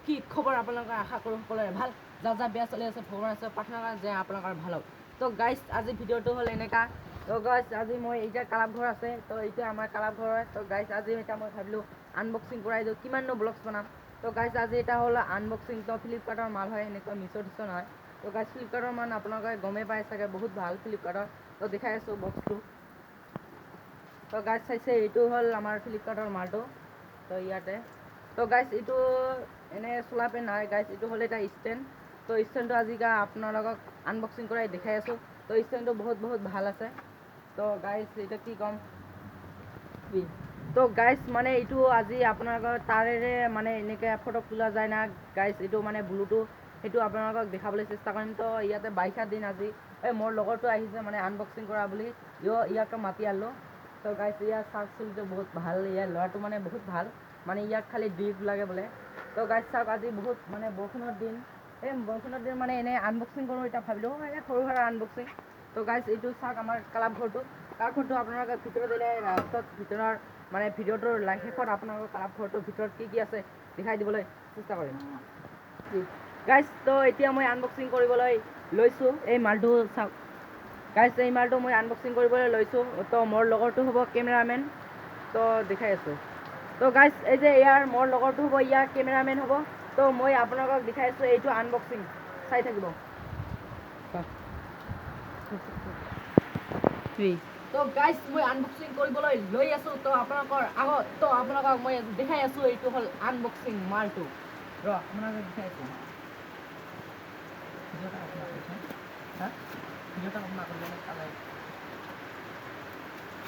কি খবৰ আপোনালোকৰ আশা কৰোঁ সকলোৰে ভাল যা যা বেয়া চলি আছে ভগৱান আছে প্ৰাৰ্থনা কৰা যে আপোনালোকৰ ভাল হওক তো গাইজ আজি ভিডিঅ'টো হ'ল এনেকা তো গাইজ আজি মই এতিয়া কালাপ ঘৰ আছে তো এতিয়া আমাৰ কালাপ ঘৰ হয় তো গাইজ আজি এতিয়া মই ভাবিলোঁ আনবক্সিং কৰাই দিওঁ কিমাননো ব্লগছ বনাম তো গাইজ আজি এটা হ'ল আনবক্সিং তো ফ্লিপকাৰ্টৰ মাল হয় এনেকুৱা মিছ'ৰ টিছ'ৰ নহয় তো গাইজ ফ্লিপকাৰ্টৰ মান আপোনালোকে গমেই পাই চাগে বহুত ভাল ফ্লিপকাৰ্টৰ তো দেখাই আছোঁ বক্সটো তো গাইজ চাইছে এইটো হ'ল আমাৰ ফ্লিপকাৰ্টৰ মালটো তো ইয়াতে তো গাইজ এইটো এনে চোলা পেন নহয় গাইজ এইটো হ'ল এটা ষ্টেণ্ড তো ষ্টেণ্ডটো আজিকা আপোনালোকক আনবক্সিং কৰাই দেখাই আছোঁ তো ষ্টেণ্ডটো বহুত ভাল আছে তো গাইজ এইটো কি ক'ম তো গাইজ মানে এইটো আজি আপোনালোকৰ তাৰেৰে মানে এনেকৈ ফটো তোলা যায় না গাইজ এইটো মানে ব্লুটো সেইটো আপোনালোকক দেখাবলৈ চেষ্টা কৰিম তো ইয়াতে 22 দিন আজি এই মোৰ লগৰটো আহিছে মানে আনবক্সিং কৰা বুলি ইয়াকে মাতি আনিলোঁ তো গাইজ ইয়াৰ চাৰ্জ চুলিটো বহুত ভাল ইয়াৰ ল'ৰাটো মানে বহুত ভাল মানে ইয়াক খালি ডিপ লাগে বোলে তো গাইজ চাওক আজি বহুত মানে বৰষুণৰ দিন এই বৰষুণৰ দিন মানে এনেই আনবক্সিং কৰোঁ এতিয়া ভাবিলোঁ এই সৰু সুৰা আনবক্সিং তো গাইজ এইটো চাওক আমাৰ কালাপ ঘৰটো আপোনালোকে ভিতৰত দিলে ৰাস্তাত ভিতৰৰ মানে ভিডিঅ'টোৰ শেষত আপোনালোকৰ কালাপ ঘৰটোৰ ভিতৰত কি আছে দেখাই দিবলৈ চেষ্টা কৰিম গাইজ তো এতিয়া মই আনবক্সিং কৰিবলৈ লৈছোঁ এই মালটো চাওক গাইজ এই মালটো মই আনবক্সিং কৰিবলৈ লৈছোঁ তো মোৰ লগৰটো হ'ব কেমেৰামেন তো দেখাই আছোঁ তো গাইজ এই যে ইয়াৰ মোৰ লগৰটো হ'ব ইয়াৰ কেমেৰামেন হ'ব তো মই আপোনালোকক দেখাই আছোঁ এইটো আনবক্সিং চাই থাকিব তো গাইজ মই আনবক্সিং কৰিবলৈ লৈ আছোঁ তো আপোনালোকৰ আগত তো আপোনালোকক মই দেখাই আছোঁ এইটো হ'ল আনবক্সিং মালটো আপোনালোকক দেখাই আছোঁ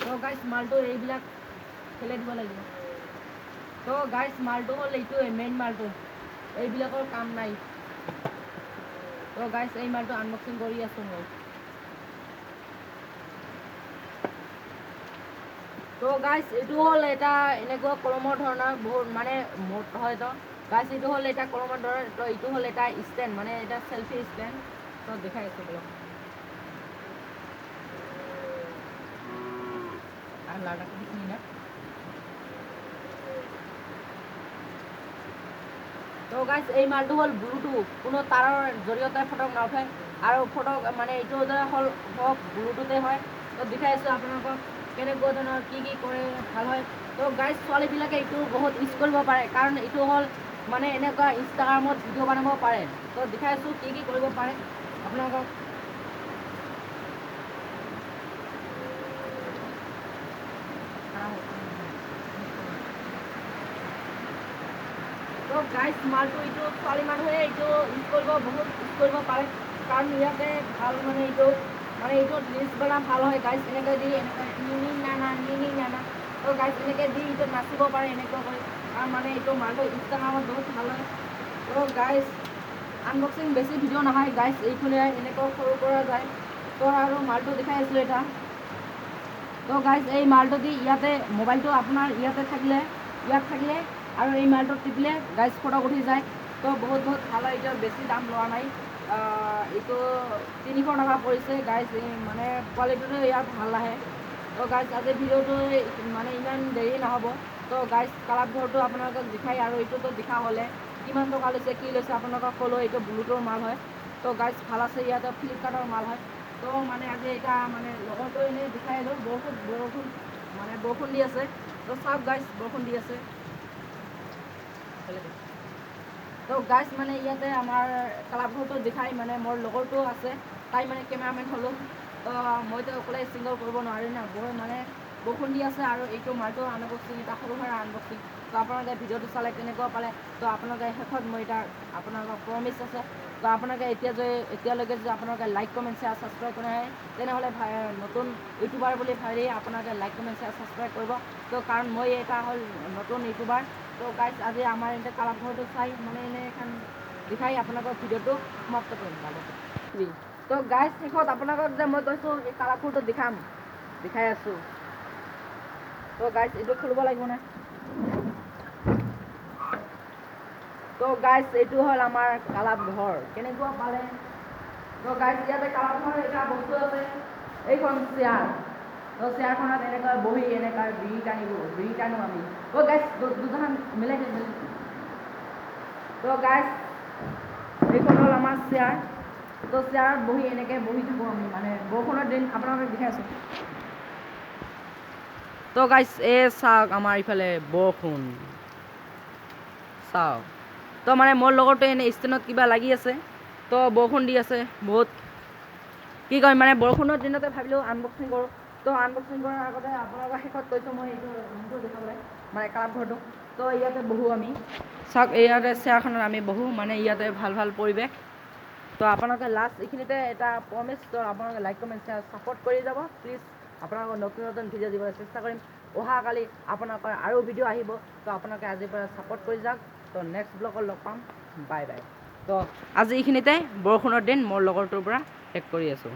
তো গাইজ মালটো এইবিলাক ফেলাই দিব লাগিব তো গাইজ মালটো হ'ল এইটোৱে মেইন মালটো এইবিলাকৰ কাম নাই তো গাইজ এই মালটো আনবক্সিং কৰি আছোঁ মই তো গাইজ এইটো হ'ল এটা এনেকুৱা কলমৰ ধৰণৰ বহুত মানে হয় তো গাইজ এইটো হ'ল এটা কলমৰ ধৰণৰ তো এইটো হ'ল এটা ষ্টেণ্ড মানে এটা চেল্ফি ষ্টেণ্ড তো দেখাই আছোঁ বোলক আৰু লাডাটো দিখিনি না তো গাইজ এই মালটো হ'ল ব্লুটুথ কোনো তাৰৰ জৰিয়তে ফটো নুঠে আৰু ফটো মানে এইটো হ'ল ব্লুটুথে হয় তো দেখাই আছোঁ আপোনালোকক কেনেকুৱা ধৰণৰ কি কৰে ভাল হয় তো গাইজ ছোৱালীবিলাকে এইটো বহুত ইউজ কৰিব পাৰে কাৰণ এইটো হ'ল মানে এনেকুৱা ইনষ্টাগ্ৰামত ভিডিঅ' বনাব পাৰে তো দেখাই আছোঁ কি কৰিব পাৰে আপোনালোকক তো গাইজ মালটো এইটো ছোৱালী মানুহে এইটো ইউজ কৰিব বহুত ইউজ কৰিব পাৰে কাৰণ ইয়াতে ভাল মানে এইটো লিষ্ট বনাই ভাল হয় গাইজ এনেকৈ দি এনেকৈ নি নানা তো গাইজ এনেকৈ দি এইটো নাচিব পাৰে এনেকুৱা কৰি কাৰণ মানে এইটো মালটো ইনষ্টাগ্ৰামত বহুত ভাল হয় তো গাইজ আনবক্সিং বেছি ভিডিঅ' নহয় গাইজ এইফালে এনেকৈ সৰু কৰা যায় তো আৰু মালটো দেখাই আছিলোঁ এটা তো গাইজ এই মালটো দি ইয়াতে মোবাইলটো আপোনাৰ ইয়াত থাকিলে আৰু এই মালটো টিপিলে গাইজ ফটো উঠি যায় তো বহুত ভাল হয় এতিয়া বেছি দাম লোৱা নাই এইটো 300 টকা পৰিছে গাইজ মানে কোৱালিটিটো ইয়াত ভাল আহে তো গাইজ আজি ভিডিঅ'টো মানে ইমান দেৰি নহ'ব তো গাইজ কালাপ ঘৰটো আপোনালোকক দেখাই আৰু এইটোতো দেখা হ'লে কিমান টকা লৈছে কি লৈছে আপোনালোকক ক'লোঁ এইটো ব্লুটুথৰ মাল হয় তো গাইজ ভাল আছে ইয়াতে ফ্লিপকাৰ্টৰ মাল হয় তো মানে আজি এটা মানে লগৰটো এনেই দেখাই আহিলোঁ বৰষুণ দি আছে তো চাওক গাইজ বৰষুণ দি আছে তো গাইজ মানে ইয়াতে আমাৰ কালাপ ঘৰটো দেখাই মানে মোৰ লগৰটো আছে তাই মানে কেমেৰামেন হ'লোঁ তো মইতো অকলে ছিংগল কৰিব নোৱাৰিম না মানে বৰষুণ দি আছে আৰু এইটো মালটো আনবক্সিং এটা সৰু সুৰা আনবক্সিং তো আপোনালোকে ভিডিঅ'টো চালে কেনেকুৱা পালে তো আপোনালোকে শেষত মই এটা আপোনালোকৰ প্ৰমিছ আছে তো আপোনালোকে এতিয়ালৈকে যদি আপোনালোকে লাইক কমেণ্ট শ্বেয়াৰ ছাবস্ক্ৰাইব কৰা নাই তেনেহ'লে নতুন ইউটিউবাৰ বুলি ভাবি আপোনালোকে লাইক কমেণ্ট শ্বেয়াৰ ছাবস্ক্ৰাইব কৰিব তো কাৰণ মই এটা হ'ল নতুন ইউটিউবাৰ তো গাইজ আজি আমাৰ এতিয়া কালাপ ঘৰটো চাই মানে এনে এখন দেখাই আপোনালোকৰ ভিডিঅ'টো সমাপ্ত কৰিম তো গাইজ শেষত আপোনালোকক যে মই কৈছোঁ এই কালাপ ঘৰটো দেখাই আছোঁ তো গাইজ এইটো খুলিব লাগিব নে তো গাইজ এইটো হ'ল আমাৰ কালাপ ঘৰ কেনেকুৱা পালে তো গাইজ ইয়াতে কালাপ ঘৰ এটা বস্তু আছে এইখন চেয়াৰ তো চেয়াৰখনত এনেকৈ বহি এনেকৈ বিড়ি টানো আমি তো গাইজ দুটামান মিলাই তো গাইজ এইখন হ'ল আমাৰ চেয়াৰ তো চেয়াৰত বহি এনেকৈ বহি থাকোঁ আমি মানে বৰষুণৰ দিন আপোনালোকক দেখাই আছোঁ তো গাইজ চাওক আমাৰ ইফালে বৰষুণ চাওক তো মানে মোৰ লগৰটো এনেই ষ্টেণ্ডত কিবা লাগি আছে তো বৰষুণ দি আছে বহুত কি কয় মানে বৰষুণৰ দিনতে ভাবিলোঁ আনবক্সিং কৰোঁ তো আনবক্সিং কৰাৰ আগতে আপোনালোকৰ শেষত কৈছোঁ মই এইটো ৰুমটো দেখাবলৈ মানে ক্লাব ঘৰটো তো ইয়াতে বহোঁ আমি চাওক ইয়াতে চেয়াৰখনত আমি বহোঁ মানে ইয়াতে ভাল ভাল পৰিৱেশ তো আপোনালোকে লাষ্ট এইখিনিতে এটা প্ৰমিছ তো আপোনালোকে লাইক কমেণ্ট শ্বেয়াৰ ছাপোৰ্ট কৰি যাব প্লিজ আপোনালোকক নতুন নতুন ভিডিঅ' দিবলৈ চেষ্টা কৰিম অহাকালি আপোনালোকৰ আৰু ভিডিঅ' আহিব তো আপোনালোকে আজিৰ পৰা ছাপোৰ্ট কৰি যাওক তো নেক্সট ব্লগত লগ পাম বাই বাই তো আজি এইখিনিতে বৰষুণৰ দিন মোৰ লগৰটোৰ পৰা শেষ কৰি আছোঁ